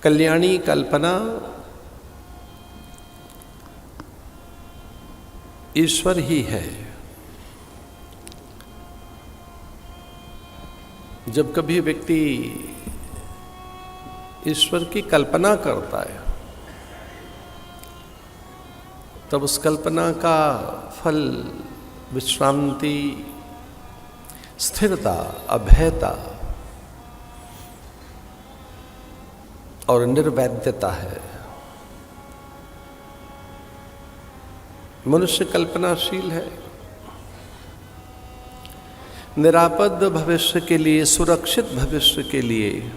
कल्याणी कल्पना ईश्वर ही है। जब कभी व्यक्ति ईश्वर की कल्पना करता है तब उस कल्पना का फल विश्रांति, स्थिरता, अभयता और निर्वैध्यता है। मनुष्य कल्पनाशील है। निरापद भविष्य के लिए, सुरक्षित भविष्य के लिए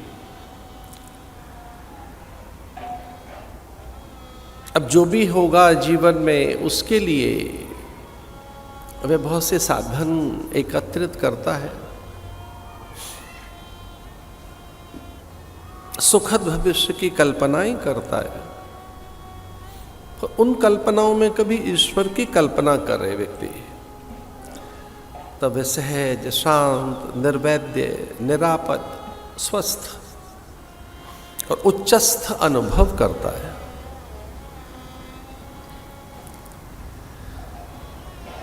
अब जो भी होगा जीवन में उसके लिए वह बहुत से साधन एकत्रित करता है। सुखद भविष्य की कल्पनाएं करता है। तो उन कल्पनाओं में कभी ईश्वर की कल्पना करे व्यक्ति तब सहज, शांत, निर्वैध्य, निरापद, स्वस्थ और उच्चस्थ अनुभव करता है।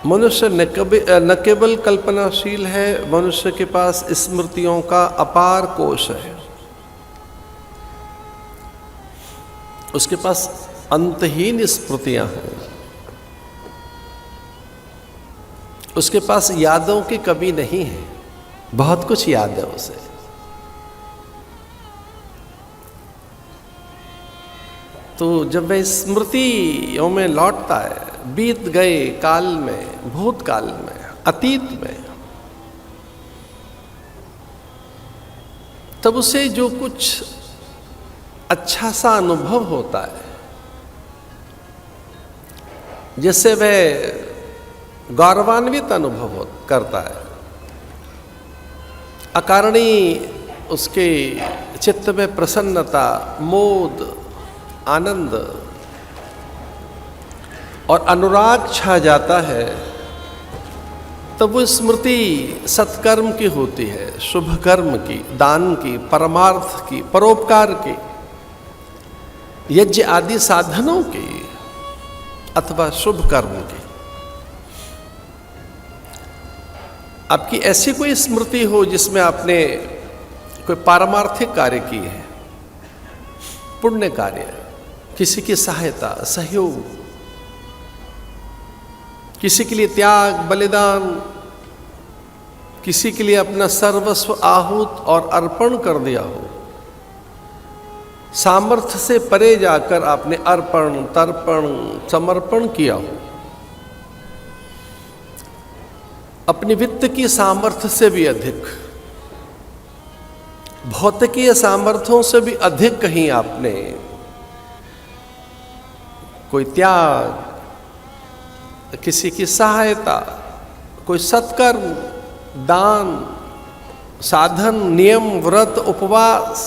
मनुष्य न केवल कल्पनाशील है, मनुष्य के पास स्मृतियों का अपार कोश है। उसके पास अंतहीन स्मृतियां हैं। उसके पास यादों की कमी नहीं है, बहुत कुछ याद है उसे। तो जब वह स्मृतियों में लौटता है, बीत गए काल में, भूतकाल में, अतीत में, तब उसे जो कुछ अच्छा सा अनुभव होता है, जिससे वह गौरवान्वित अनुभव करता है, अकारणी उसके चित्त में प्रसन्नता, मोद, आनंद और अनुराग छा जाता है, तब वो स्मृति सत्कर्म की होती है, शुभ कर्म की, दान की, परमार्थ की, परोपकार की, यज्ञ आदि साधनों की अथवा शुभ कर्म की। आपकी ऐसी कोई स्मृति हो जिसमें आपने कोई पारमार्थिक कार्य की है, पुण्य कार्य, किसी की सहायता, सहयोग, किसी के लिए त्याग, बलिदान, किसी के लिए अपना सर्वस्व आहूत और अर्पण कर दिया हो, सामर्थ्य से परे जाकर आपने अर्पण, तर्पण, समर्पण किया हो, अपनी वित्त की सामर्थ्य से भी अधिक, भौतिकीय सामर्थ्यों से भी अधिक कहीं आपने कोई त्याग, किसी की सहायता, कोई सत्कर्म, दान, साधन, नियम, व्रत, उपवास,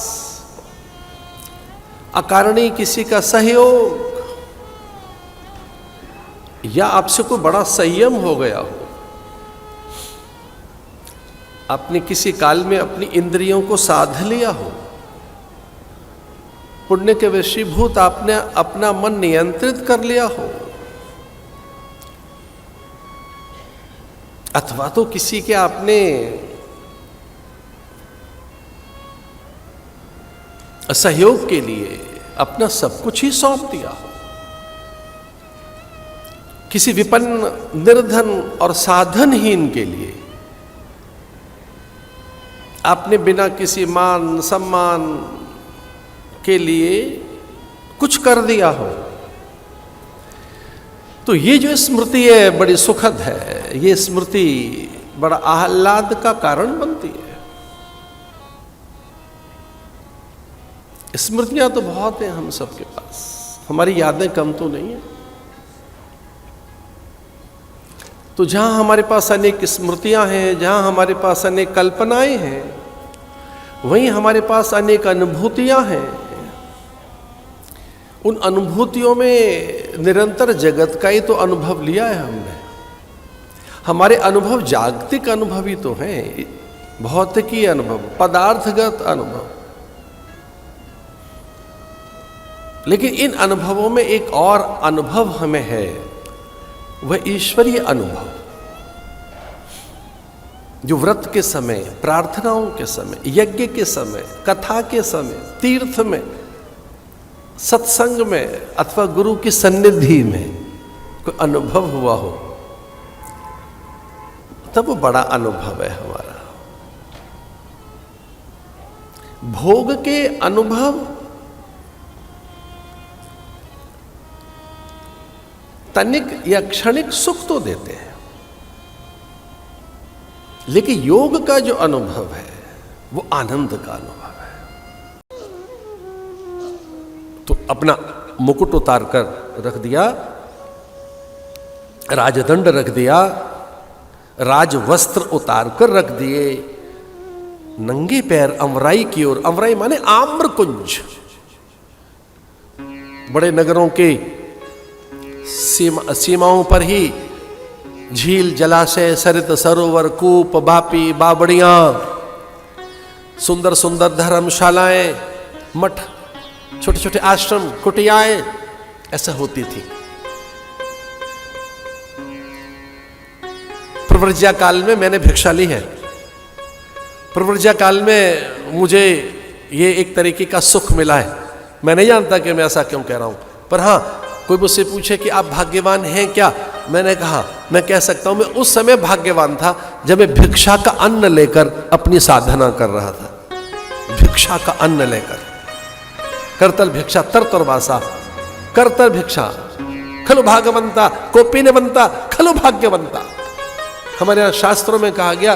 अकारणी किसी का सहयोग, या आपसे कोई बड़ा संयम हो गया हो, आपने किसी काल में अपनी इंद्रियों को साध लिया हो, पुण्य के वशीभूत आपने अपना मन नियंत्रित कर लिया हो, अथवा तो किसी के आपने सहयोग के लिए अपना सब कुछ ही सौंप दिया हो, किसी विपन्न, निर्धन और साधनहीन के लिए आपने बिना किसी मान सम्मान के लिए कुछ कर दिया हो, तो ये जो स्मृति है बड़ी सुखद है। ये स्मृति बड़ा आह्लाद का कारण बनती है। स्मृतियां तो बहुत हैं हम सबके पास, हमारी यादें कम तो नहीं है। तो जहां हमारे पास अनेक स्मृतियां हैं, जहां हमारे पास अनेक कल्पनाएं हैं, वहीं हमारे पास अनेक अनुभूतियां हैं। उन अनुभूतियों में निरंतर जगत का ही तो अनुभव लिया है हमने। हमारे अनुभव जागतिक अनुभव ही तो हैं, भौतिकी अनुभव, पदार्थगत अनुभव। लेकिन इन अनुभवों में एक और अनुभव हमें है, वह ईश्वरीय अनुभव, जो व्रत के समय, प्रार्थनाओं के समय, यज्ञ के समय, कथा के समय, तीर्थ में, सत्संग में अथवा गुरु की सन्निधि में कोई अनुभव हुआ हो, तब वो बड़ा अनुभव है हमारा। भोग के अनुभव तनिक या क्षणिक सुख तो देते हैं, लेकिन योग का जो अनुभव है वो आनंद का अनुभव है। तो अपना मुकुट उतार कर रख दिया, राजदंड रख दिया, राजवस्त्र उतार कर रख दिए, नंगे पैर अमराई की ओर, अमराई माने आम्रकुंज, बड़े नगरों के सीमाओं पर ही झील, जलाशय, सरित, सरोवर, कूप, बापी, बावड़ियां, सुंदर सुंदर धर्मशालाएं, मठ, छोटे छोटे आश्रम, कुटियाएं ऐसा होती थी। प्रव्रज्या काल में मैंने भिक्षा ली है। प्रव्रज्या काल में मुझे ये एक तरीके का सुख मिला है। मैं नहीं जानता कि मैं ऐसा क्यों कह रहा हूं, पर हां, कोई मुझसे पूछे कि आप भाग्यवान हैं क्या, मैंने कहा मैं कह सकता हूं मैं उस समय भाग्यवान था जब मैं भिक्षा का अन्न लेकर अपनी साधना कर रहा था। भिक्षा का अन्न लेकर, करतल भिक्षा तरतरवासा, करतल भिक्षा खलु भाग्यवंता, कोपी ने बनता खलु भाग्यवंता। हमारे यहाँ शास्त्रों में कहा गया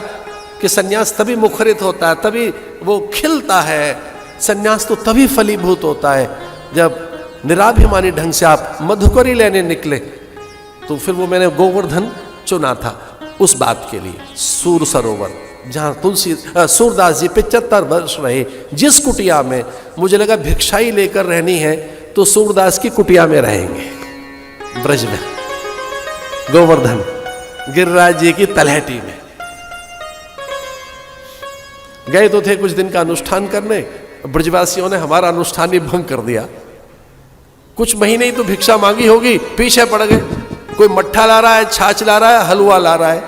कि सन्यास तभी मुखरित होता है, तभी वो खिलता है, सन्यास तो तभी फलीभूत होता है जब निराभिमानी ढंग से आप मधुकरी लेने निकले। तो फिर वो मैंने गोवर्धन चुना था उस बात के लिए। सूर सरोवर, जहाँ सूरदास जी 75 वर्ष रहे, जिस कुटिया में मुझे लगा भिक्षाई लेकर रहनी है तो सूरदास की कुटिया में रहेंगे, ब्रज में, गोवर्धन गिरिराज जी की तलहटी में। गए तो थे कुछ दिन का अनुष्ठान करने, ब्रजवासियों ने हमारा अनुष्ठान ही भंग कर दिया। कुछ महीने ही तो भिक्षा मांगी होगी, पीछे पड़ गए। कोई मट्ठा ला रहा है, छाछ ला रहा है, हलवा ला रहा है,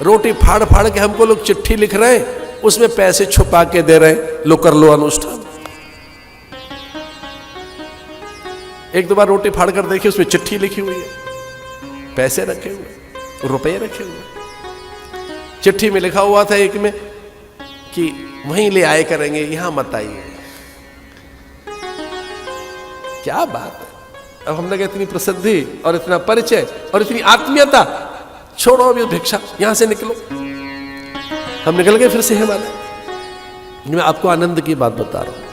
रोटी फाड़ फाड़ के हमको लोग चिट्ठी लिख रहे हैं, उसमें पैसे छुपा के दे रहे हैं, लो कर लो अनुष्ठान। एक दो बार रोटी फाड़ कर देखी, उसमें चिट्ठी लिखी हुई है, पैसे रखे हुए, रुपए रखे हुए। चिट्ठी में लिखा हुआ था एक में कि वहीं ले आए करेंगे, यहां मत आइए। क्या बात है। अब हमने कहा इतनी प्रसिद्धि और इतना परिचय और इतनी आत्मीयता, छोड़ो अभी भिक्षा, यहां से निकलो। हम निकल गए फिर से हिमालय। मैं आपको आनंद की बात बता रहा हूं।